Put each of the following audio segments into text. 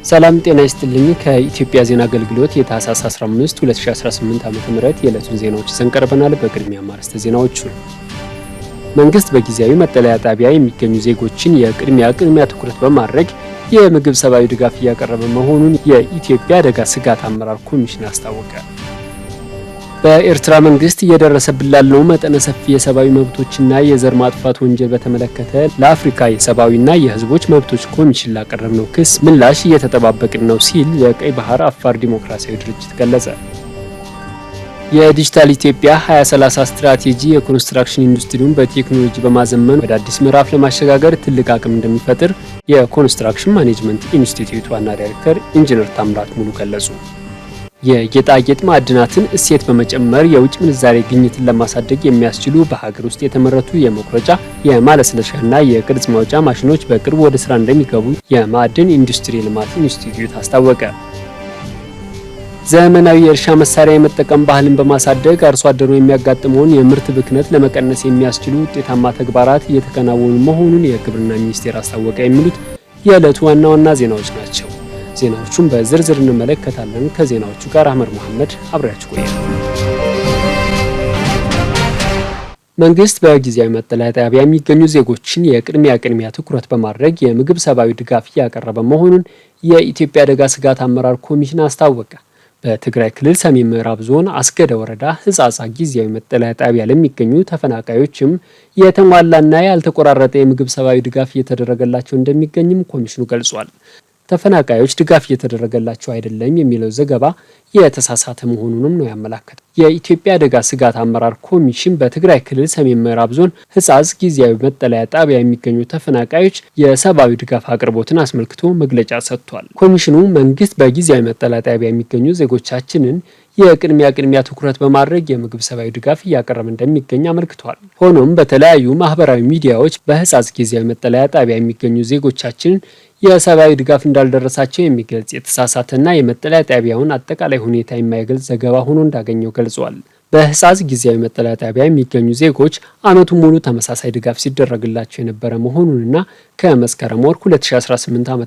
ሰላም ጤና ይስጥልኝ። ከኢትዮጵያ ዜና አገልግሎት የታህሳስ 15 2018 ዓ.ም የዕለቱን ዜናዎች ይዘን ቀርበናል። በቅድሚያ አርዕስተ ዜናዎቹ። መንግስት በጊዜያዊ መጠለያ ጣቢያ የሚገኙ ዜጎችን የቅድሚያ ትኩረት በማድረግ የምግብ ሰብአዊ ድጋፍ እያቀረበ መሆኑን የኢትዮጵያ አደጋ ስጋት አመራር ኮሚሽን አስታወቀ። በኤርትራ መንግስት እየደረሰብን ላለው መጠነ ሰፊ የሰብአዊ መብቶችና የዘር ማጥፋት ወንጀል በተመለከተ ለአፍሪካ የሰብአዊና የህዝቦች መብቶች ኮሚሽን ላቀረብነው ክስ ምላሽ እየተጠባበቅን ነው ሲል የቀይ ባህር አፋር ዲሞክራሲያዊ ድርጅት ገለጸ። የዲጂታል ኢትዮጵያ 2030 ስትራቴጂ የኮንስትራክሽን ኢንዱስትሪውን በቴክኖሎጂ በማዘመን ወደ አዲስ ምዕራፍ ለማሸጋገር ትልቅ አቅም እንደሚፈጥር የኮንስትራክሽን ማኔጅመንት ኢንስቲትዩት ዋና ዳይሬክተር ኢንጂነር ታምራት ሙሉ ገለጹ። የጌጣጌጥ ማዕድናትን እሴት በመጨመር የውጭ ምንዛሬ ግኝትን ለማሳደግ የሚያስችሉ በሀገር ውስጥ የተመረቱ የመቁረጫ የማለስለሻና የቅርጽ ማውጫ ማሽኖች በቅርቡ ወደ ስራ እንደሚገቡ የማዕድን ኢንዱስትሪ ልማት ኢንስቲትዩት አስታወቀ። ዘመናዊ የእርሻ መሳሪያ የመጠቀም ባህልን በማሳደግ አርሶ አደሩ የሚያጋጥመውን የምርት ብክነት ለመቀነስ የሚያስችሉ ውጤታማ ተግባራት እየተከናወኑ መሆኑን የግብርና ሚኒስቴር አስታወቀ። የሚሉት የዕለቱ ዋና ዋና ዜናዎች ናቸው። ዜናዎቹን በዝርዝር እንመለከታለን። ከዜናዎቹ ጋር አህመድ መሐመድ አብሬያችሁ ቆያለሁ። መንግስት በጊዜያዊ መጠለያ ጣቢያ የሚገኙ ዜጎችን የቅድሚያ ትኩረት በማድረግ የምግብ ሰብአዊ ድጋፍ እያቀረበ መሆኑን የኢትዮጵያ አደጋ ስጋት አመራር ኮሚሽን አስታወቀ። በትግራይ ክልል ሰሜን ምዕራብ ዞን አስገደ ወረዳ ህጻጻ ጊዜያዊ መጠለያ ጣቢያ ለሚገኙ ተፈናቃዮችም የተሟላና ያልተቆራረጠ የምግብ ሰብአዊ ድጋፍ እየተደረገላቸው እንደሚገኝም ኮሚሽኑ ገልጿል። ተፈናቃዮች ድጋፍ እየተደረገላቸው አይደለም የሚለው ዘገባ የተሳሳተ መሆኑንም ነው ያመላከተው። የኢትዮጵያ አደጋ ስጋት አመራር ኮሚሽን በትግራይ ክልል ሰሜን ምዕራብ ዞን ህጻጽ ጊዜያዊ መጠለያ ጣቢያ የሚገኙ ተፈናቃዮች የሰብአዊ ድጋፍ አቅርቦትን አስመልክቶ መግለጫ ሰጥቷል። ኮሚሽኑ መንግስት በጊዜያዊ መጠለያ ጣቢያ የሚገኙ ዜጎቻችንን የቅድሚያ ትኩረት በማድረግ የምግብ ሰብአዊ ድጋፍ እያቀረበ እንደሚገኝ አመልክቷል። ሆኖም በተለያዩ ማህበራዊ ሚዲያዎች በህጻጽ ጊዜያዊ መጠለያ ጣቢያ የሚገኙ ዜጎቻችንን የሰብአዊ ድጋፍ እንዳልደረሳቸው የሚገልጽ የተሳሳተና የመጠለያ ጣቢያውን አጠቃላይ ሁኔታ የማይገልጽ ዘገባ ሆኖ እንዳገኘው ገልጿል። በህጻጽ ጊዜያዊ መጠለያ ጣቢያ የሚገኙ ዜጎች ዓመቱን ሙሉ ተመሳሳይ ድጋፍ ሲደረግላቸው የነበረ መሆኑንና ከመስከረም ወር 2018 ዓ.ም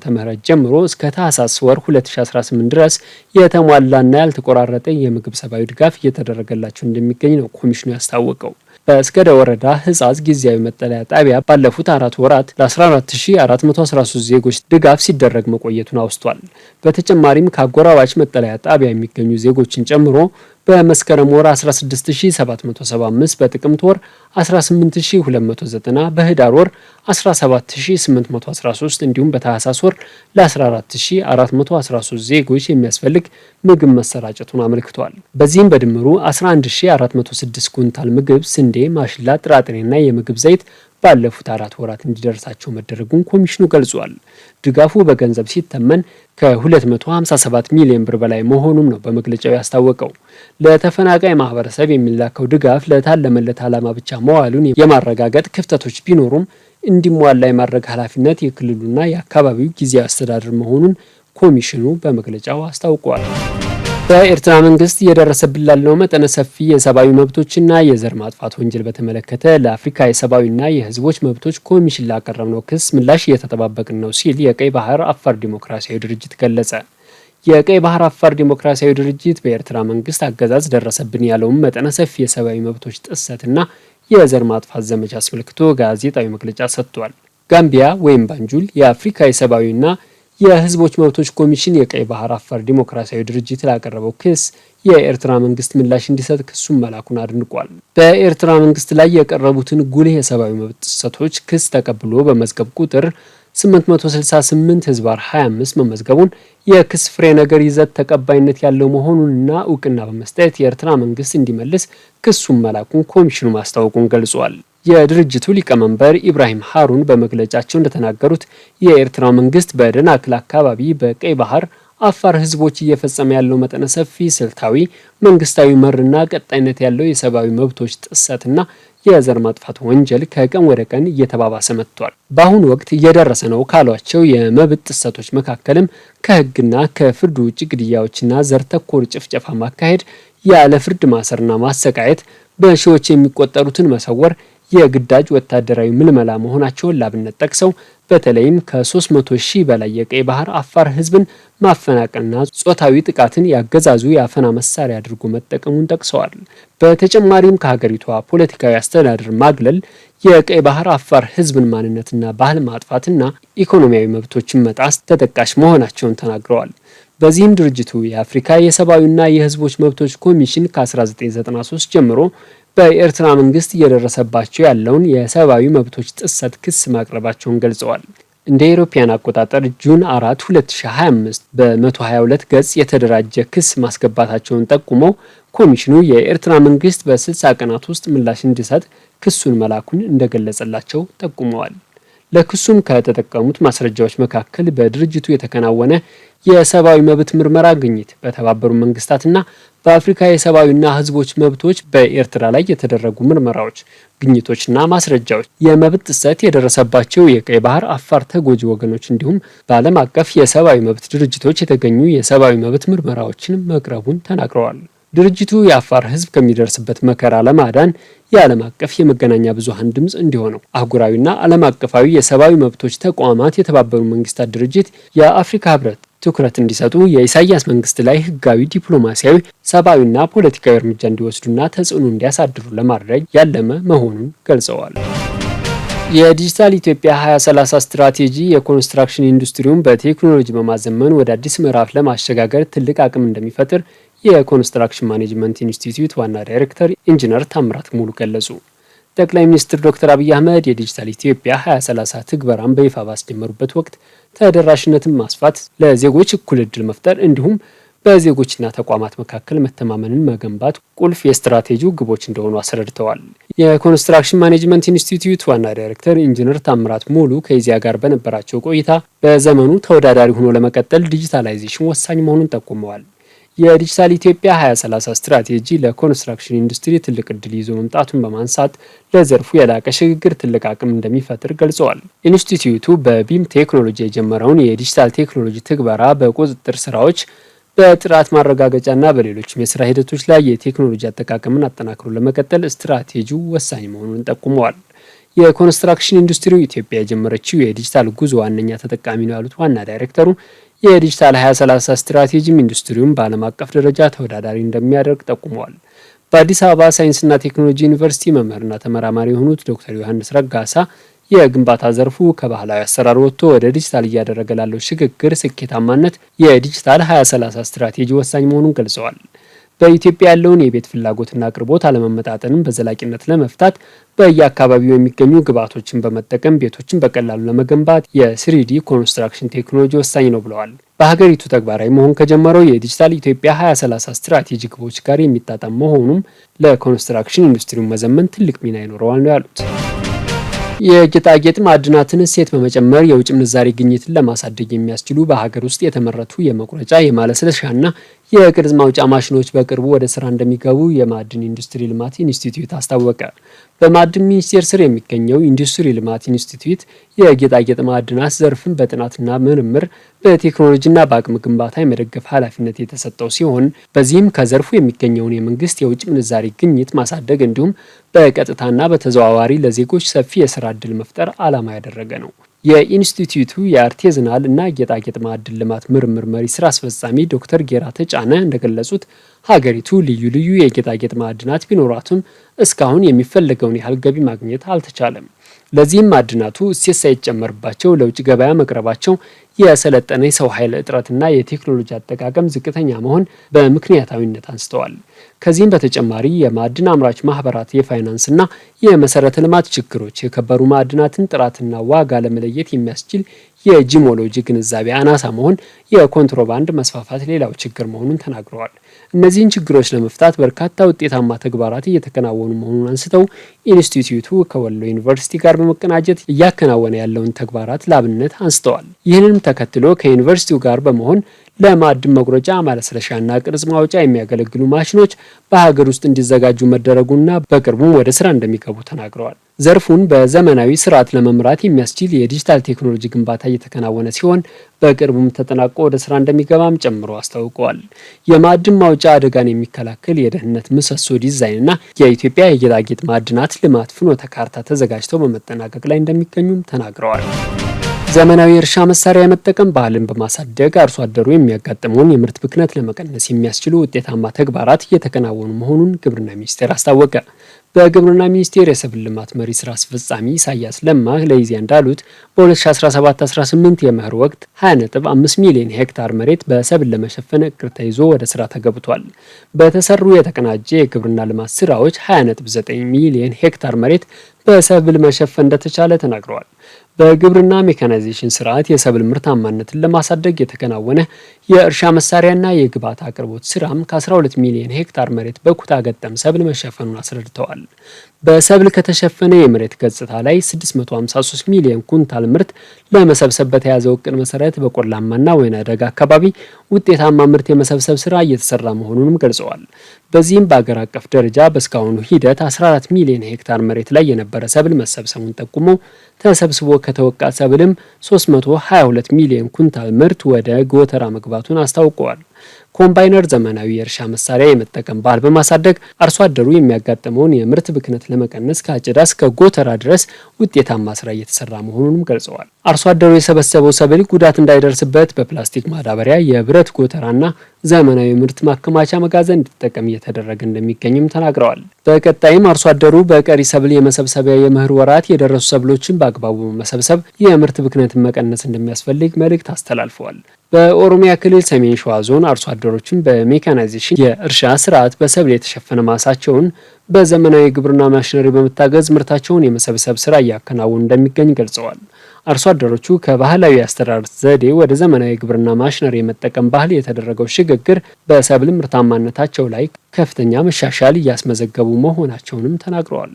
ጀምሮ እስከ ታህሳስ ወር 2018 ድረስ የተሟላና ያልተቆራረጠ የምግብ ሰብአዊ ድጋፍ እየተደረገላቸው እንደሚገኝ ነው ኮሚሽኑ ያስታወቀው። በአስገደ ወረዳ ህጻጽ ጊዜያዊ መጠለያ ጣቢያ ባለፉት 4 ወራት ለ14413 ዜጎች ድጋፍ ሲደረግ መቆየቱን አውስቷል። በተጨማሪም ከአጎራባች መጠለያ ጣቢያ የሚገኙ ዜጎችን ጨምሮ በመስከረም ወር 16775፣ በጥቅምት ወር 18290፣ በህዳር ወር 17813 እንዲሁም በታህሳስ ወር ለ14413 ዜጎች የሚያስፈልግ ምግብ መሰራጨቱን አመልክቷል። በዚህም በድምሩ 11406 ኩንታል ምግብ፣ ስንዴ፣ ማሽላ፣ ጥራጥሬና የምግብ ዘይት ባለፉት 4 ወራት እንዲደርሳቸው መደረጉን ኮሚሽኑ ገልጿል። ድጋፉ በገንዘብ ሲተመን ከ257 ሚሊዮን ብር በላይ መሆኑም ነው በመግለጫው ያስታወቀው። ለተፈናቃይ ማህበረሰብ የሚላከው ድጋፍ ለታለመለት ዓላማ ብቻ መዋሉን የማረጋገጥ ክፍተቶች ቢኖሩም እንዲሟላ የማድረግ ኃላፊነት የክልሉና የአካባቢው ጊዜያዊ አስተዳደር መሆኑን ኮሚሽኑ በመግለጫው አስታውቋል። በኤርትራ መንግስት እየደረሰብን ላለው መጠነ ሰፊ የሰብአዊ መብቶችና የዘር ማጥፋት ወንጀል በተመለከተ ለአፍሪካ የሰብአዊና የህዝቦች መብቶች ኮሚሽን ላቀረብነው ክስ ምላሽ እየተጠባበቅን ነው ሲል የቀይ ባህር አፋር ዲሞክራሲያዊ ድርጅት ገለጸ። የቀይ ባህር አፋር ዲሞክራሲያዊ ድርጅት በኤርትራ መንግስት አገዛዝ ደረሰብን ያለውን መጠነ ሰፊ የሰብአዊ መብቶች ጥሰትና የዘር ማጥፋት ዘመቻ አስመልክቶ ጋዜጣዊ መግለጫ ሰጥቷል። ጋምቢያ ወይም ባንጁል የአፍሪካ የሰብአዊና የህዝቦች መብቶች ኮሚሽን የቀይ ባህር አፋር ዲሞክራሲያዊ ድርጅት ላቀረበው ክስ የኤርትራ መንግስት ምላሽ እንዲሰጥ ክሱን መላኩን አድንቋል። በኤርትራ መንግስት ላይ የቀረቡትን ጉልህ የሰብአዊ መብት ጥሰቶች ክስ ተቀብሎ በመዝገብ ቁጥር 868/25 መመዝገቡን የክስ ፍሬ ነገር ይዘት ተቀባይነት ያለው መሆኑንና እውቅና በመስጠት የኤርትራ መንግስት እንዲመልስ ክሱን መላኩን ኮሚሽኑ ማስታወቁን ገልጿል። የድርጅቱ ሊቀመንበር ኢብራሂም ሃሩን በመግለጫቸው እንደተናገሩት የኤርትራ መንግስት በደናክል አካባቢ በቀይ ባህር አፋር ህዝቦች እየፈጸመ ያለው መጠነ ሰፊ ስልታዊ መንግስታዊ መርና ቀጣይነት ያለው የሰብአዊ መብቶች ጥሰትና የዘር ማጥፋት ወንጀል ከቀን ወደ ቀን እየተባባሰ መጥቷል። በአሁኑ ወቅት እየደረሰ ነው ካሏቸው የመብት ጥሰቶች መካከልም ከህግና ከፍርድ ውጭ ግድያዎችና ዘር ተኮር ጭፍጨፋ ማካሄድ፣ ያለ ፍርድ ማሰርና ማሰቃየት፣ በሺዎች የሚቆጠሩትን መሰወር፣ የግዳጅ ወታደራዊ ምልመላ መሆናቸውን ላብነት ጠቅሰው በተለይም ከ300 ሺህ በላይ የቀይ ባህር አፋር ህዝብን ማፈናቀልና ጾታዊ ጥቃትን ያገዛዙ የአፈና መሳሪያ አድርጎ መጠቀሙን ጠቅሰዋል። በተጨማሪም ከሀገሪቷ ፖለቲካዊ አስተዳደር ማግለል፣ የቀይ ባህር አፋር ህዝብን ማንነትና ባህል ማጥፋትና ኢኮኖሚያዊ መብቶችን መጣስ ተጠቃሽ መሆናቸውን ተናግረዋል። በዚህም ድርጅቱ የአፍሪካ የሰብአዊና የህዝቦች መብቶች ኮሚሽን ከ1993 ጀምሮ በኤርትራ መንግስት እየደረሰባቸው ያለውን የሰብአዊ መብቶች ጥሰት ክስ ማቅረባቸውን ገልጸዋል። እንደ አውሮፓውያን አቆጣጠር ጁን 4 2025 በ122 ገጽ የተደራጀ ክስ ማስገባታቸውን ጠቁመው ኮሚሽኑ የኤርትራ መንግስት በ60 ቀናት ውስጥ ምላሽ እንዲሰጥ ክሱን መላኩን እንደገለጸላቸው ጠቁመዋል። ለክሱም ከተጠቀሙት ማስረጃዎች መካከል በድርጅቱ የተከናወነ የሰብአዊ መብት ምርመራ ግኝት፣ በተባበሩት መንግስታትና በአፍሪካ የሰብአዊና ህዝቦች መብቶች በኤርትራ ላይ የተደረጉ ምርመራዎች፣ ግኝቶችና ማስረጃዎች፣ የመብት ጥሰት የደረሰባቸው የቀይ ባህር አፋር ተጎጂ ወገኖች እንዲሁም በዓለም አቀፍ የሰብአዊ መብት ድርጅቶች የተገኙ የሰብአዊ መብት ምርመራዎችን መቅረቡን ተናግረዋል። ድርጅቱ የአፋር ህዝብ ከሚደርስበት መከራ ለማዳን የዓለም አቀፍ የመገናኛ ብዙሃን ድምፅ እንዲሆነው አህጉራዊና ዓለም አቀፋዊ የሰብአዊ መብቶች ተቋማት፣ የተባበሩት መንግስታት ድርጅት፣ የአፍሪካ ህብረት ትኩረት እንዲሰጡ የኢሳያስ መንግስት ላይ ህጋዊ፣ ዲፕሎማሲያዊ፣ ሰብአዊና ፖለቲካዊ እርምጃ እንዲወስዱና ተጽዕኖ እንዲያሳድሩ ለማድረግ ያለመ መሆኑን ገልጸዋል። የዲጂታል ኢትዮጵያ 2030 ስትራቴጂ የኮንስትራክሽን ኢንዱስትሪውን በቴክኖሎጂ በማዘመን ወደ አዲስ ምዕራፍ ለማሸጋገር ትልቅ አቅም እንደሚፈጥር የኮንስትራክሽን ማኔጅመንት ኢንስቲትዩት ዋና ዳይሬክተር ኢንጂነር ታምራት ሙሉ ገለጹ። ጠቅላይ ሚኒስትር ዶክተር አብይ አህመድ የዲጂታል ኢትዮጵያ 2030 ትግበራን በይፋ ባስጀመሩበት ወቅት ተደራሽነትን ማስፋት፣ ለዜጎች እኩል ዕድል መፍጠር እንዲሁም በዜጎችና ተቋማት መካከል መተማመንን መገንባት ቁልፍ የስትራቴጂው ግቦች እንደሆኑ አስረድተዋል። የኮንስትራክሽን ማኔጅመንት ኢንስቲትዩት ዋና ዳይሬክተር ኢንጂነር ታምራት ሙሉ ከኢዜአ ጋር በነበራቸው ቆይታ በዘመኑ ተወዳዳሪ ሆኖ ለመቀጠል ዲጂታላይዜሽን ወሳኝ መሆኑን ጠቁመዋል። የዲጂታል ኢትዮጵያ 2030 ስትራቴጂ ለኮንስትራክሽን ኢንዱስትሪ ትልቅ ዕድል ይዞ መምጣቱን በማንሳት ለዘርፉ የላቀ ሽግግር ትልቅ አቅም እንደሚፈጥር ገልጸዋል። ኢንስቲትዩቱ በቢም ቴክኖሎጂ የጀመረውን የዲጂታል ቴክኖሎጂ ትግበራ በቁጥጥር ስራዎች፣ በጥራት ማረጋገጫና በሌሎችም የስራ ሂደቶች ላይ የቴክኖሎጂ አጠቃቀምን አጠናክሮ ለመቀጠል ስትራቴጂው ወሳኝ መሆኑን ጠቁመዋል። የኮንስትራክሽን ኢንዱስትሪው ኢትዮጵያ የጀመረችው የዲጂታል ጉዞ ዋነኛ ተጠቃሚ ነው ያሉት ዋና ዳይሬክተሩ የዲጂታል 2030 ስትራቴጂም ኢንዱስትሪውን በዓለም አቀፍ ደረጃ ተወዳዳሪ እንደሚያደርግ ጠቁመዋል። በአዲስ አበባ ሳይንስና ቴክኖሎጂ ዩኒቨርሲቲ መምህርና ተመራማሪ የሆኑት ዶክተር ዮሐንስ ረጋሳ የግንባታ ዘርፉ ከባህላዊ አሰራር ወጥቶ ወደ ዲጂታል እያደረገ ላለው ሽግግር ስኬታማነት የዲጂታል 2030 ስትራቴጂ ወሳኝ መሆኑን ገልጸዋል። በኢትዮጵያ ያለውን የቤት ፍላጎትና አቅርቦት አለመመጣጠንን በዘላቂነት ለመፍታት በየአካባቢው የሚገኙ ግብዓቶችን በመጠቀም ቤቶችን በቀላሉ ለመገንባት የስሪዲ ኮንስትራክሽን ቴክኖሎጂ ወሳኝ ነው ብለዋል። በሀገሪቱ ተግባራዊ መሆን ከጀመረው የዲጂታል ኢትዮጵያ 2030 ስትራቴጂ ግቦች ጋር የሚጣጣም መሆኑም ለኮንስትራክሽን ኢንዱስትሪው መዘመን ትልቅ ሚና ይኖረዋል ነው ያሉት። የጌጣጌጥ ማዕድናትን እሴት በመጨመር የውጭ ምንዛሬ ግኝትን ለማሳደግ የሚያስችሉ በሀገር ውስጥ የተመረቱ የመቁረጫ የማለስለሻና የቅርጽ ማውጫ ማሽኖች በቅርቡ ወደ ስራ እንደሚገቡ የማዕድን ኢንዱስትሪ ልማት ኢንስቲትዩት አስታወቀ። በማዕድን ሚኒስቴር ስር የሚገኘው ኢንዱስትሪ ልማት ኢንስቲትዩት የጌጣጌጥ ማዕድናት ዘርፍን በጥናትና ምርምር በቴክኖሎጂና በአቅም ግንባታ የመደገፍ ኃላፊነት የተሰጠው ሲሆን በዚህም ከዘርፉ የሚገኘውን የመንግስት የውጭ ምንዛሬ ግኝት ማሳደግ እንዲሁም በቀጥታና በተዘዋዋሪ ለዜጎች ሰፊ የስራ ዕድል መፍጠር ዓላማ ያደረገ ነው። የኢንስቲትዩቱ የአርቴዝናል እና ጌጣጌጥ ማዕድን ልማት ምርምር መሪ ስራ አስፈጻሚ ዶክተር ጌራ ተጫነ እንደገለጹት ሀገሪቱ ልዩ ልዩ የጌጣጌጥ ማዕድናት ቢኖራትም እስካሁን የሚፈለገውን ያህል ገቢ ማግኘት አልተቻለም። ለዚህም ማዕድናቱ እሴት ሳይጨመርባቸው ለውጭ ገበያ መቅረባቸው፣ የሰለጠነ የሰው ኃይል እጥረትና የቴክኖሎጂ አጠቃቀም ዝቅተኛ መሆን በምክንያታዊነት አንስተዋል። ከዚህም በተጨማሪ የማዕድን አምራች ማህበራት የፋይናንስና የመሰረተ ልማት ችግሮች፣ የከበሩ ማዕድናትን ጥራትና ዋጋ ለመለየት የሚያስችል የጂኦሎጂ ግንዛቤ አናሳ መሆን፣ የኮንትሮባንድ መስፋፋት ሌላው ችግር መሆኑን ተናግረዋል። እነዚህን ችግሮች ለመፍታት በርካታ ውጤታማ ተግባራት እየተከናወኑ መሆኑን አንስተው ኢንስቲትዩቱ ከወሎ ዩኒቨርሲቲ ጋር በመቀናጀት እያከናወነ ያለውን ተግባራት ላብነት አንስተዋል። ይህንንም ተከትሎ ከዩኒቨርሲቲው ጋር በመሆን ለማዕድን መቁረጫ ማለስለሻና ቅርጽ ማውጫ የሚያገለግሉ ማሽኖች በሀገር ውስጥ እንዲዘጋጁ መደረጉና በቅርቡም ወደ ስራ እንደሚገቡ ተናግረዋል። ዘርፉን በዘመናዊ ስርዓት ለመምራት የሚያስችል የዲጂታል ቴክኖሎጂ ግንባታ እየተከናወነ ሲሆን በቅርቡም ተጠናቆ ወደ ስራ እንደሚገባም ጨምሮ አስታውቀዋል። የማዕድን ማውጫ አደጋን የሚከላከል የደህንነት ምሰሶ ዲዛይንና የኢትዮጵያ የጌጣጌጥ ማዕድናት ልማት ፍኖተ ካርታ ተዘጋጅተው በመጠናቀቅ ላይ እንደሚገኙም ተናግረዋል። ዘመናዊ የእርሻ መሳሪያ የመጠቀም ባህልን በማሳደግ አርሶ አደሩ የሚያጋጥመውን የምርት ብክነት ለመቀነስ የሚያስችሉ ውጤታማ ተግባራት እየተከናወኑ መሆኑን ግብርና ሚኒስቴር አስታወቀ። በግብርና ሚኒስቴር የሰብል ልማት መሪ ስራ አስፈጻሚ ኢሳያስ ለማ ለኢዜአ እንዳሉት በ2017-18 የመኸር ወቅት 20.5 ሚሊዮን ሄክታር መሬት በሰብል ለመሸፈን እቅድ ተይዞ ወደ ስራ ተገብቷል። በተሰሩ የተቀናጀ የግብርና ልማት ስራዎች 20.9 ሚሊዮን ሄክታር መሬት በሰብል መሸፈን እንደተቻለ ተናግረዋል። በግብርና ሜካናይዜሽን ስርዓት የሰብል ምርታማነትን ለማሳደግ የተከናወነ የእርሻ መሳሪያና የግብዓት አቅርቦት ስራም ከ12 ሚሊዮን ሄክታር መሬት በኩታ ገጠም ሰብል መሸፈኑን አስረድተዋል። በሰብል ከተሸፈነ የመሬት ገጽታ ላይ 653 ሚሊዮን ኩንታል ምርት ለመሰብሰብ በተያዘው እቅድ መሰረት በቆላማና ወይና ደጋ አካባቢ ውጤታማ ምርት የመሰብሰብ ስራ እየተሰራ መሆኑንም ገልጸዋል። በዚህም በአገር አቀፍ ደረጃ በእስካሁኑ ሂደት 14 ሚሊዮን ሄክታር መሬት ላይ የነበረ ሰብል መሰብሰቡን ጠቁመው ተሰብስቦ ከተወቃ ሰብልም 322 ሚሊዮን ኩንታል ምርት ወደ ጎተራ መግባቱን አስታውቀዋል። ኮምባይነር ዘመናዊ የእርሻ መሳሪያ የመጠቀም ባህል በማሳደግ አርሶ አደሩ የሚያጋጥመውን የምርት ብክነት ለመቀነስ ከአጨዳ እስከ ጎተራ ድረስ ውጤታማ ስራ እየተሰራ መሆኑንም ገልጸዋል። አርሶ አደሩ የሰበሰበው ሰብል ጉዳት እንዳይደርስበት በፕላስቲክ ማዳበሪያ፣ የብረት ጎተራና ዘመናዊ ምርት ማከማቻ መጋዘን እንዲጠቀም እየተደረገ እንደሚገኝም ተናግረዋል። በቀጣይም አርሶ አደሩ በቀሪ ሰብል የመሰብሰቢያ የመኸር ወራት የደረሱ ሰብሎችን በአግባቡ መሰብሰብ የምርት ብክነትን መቀነስ እንደሚያስፈልግ መልእክት አስተላልፈዋል። በኦሮሚያ ክልል ሰሜን ሸዋ ዞን አርሶ አደሮችን በሜካናይዜሽን የእርሻ ስርዓት በሰብል የተሸፈነ ማሳቸውን በዘመናዊ ግብርና ማሽነሪ በመታገዝ ምርታቸውን የመሰብሰብ ስራ እያከናወኑ እንደሚገኝ ገልጸዋል። አርሶ አደሮቹ ከባህላዊ አስተራረስ ዘዴ ወደ ዘመናዊ ግብርና ማሽነሪ የመጠቀም ባህል የተደረገው ሽግግር በሰብል ምርታማነታቸው ላይ ከፍተኛ መሻሻል እያስመዘገቡ መሆናቸውንም ተናግረዋል።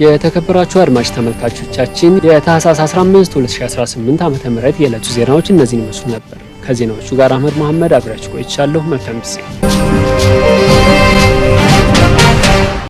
የተከበራችሁ አድማጭ ተመልካቾቻችን የታህሳስ 15 2018 ዓ.ም የዕለቱ ዜናዎች እነዚህን ይመስሉ ነበር። ከዜናዎቹ ጋር አህመድ መሐመድ አብራችሁ ቆይቻለሁ። መልካም ጊዜ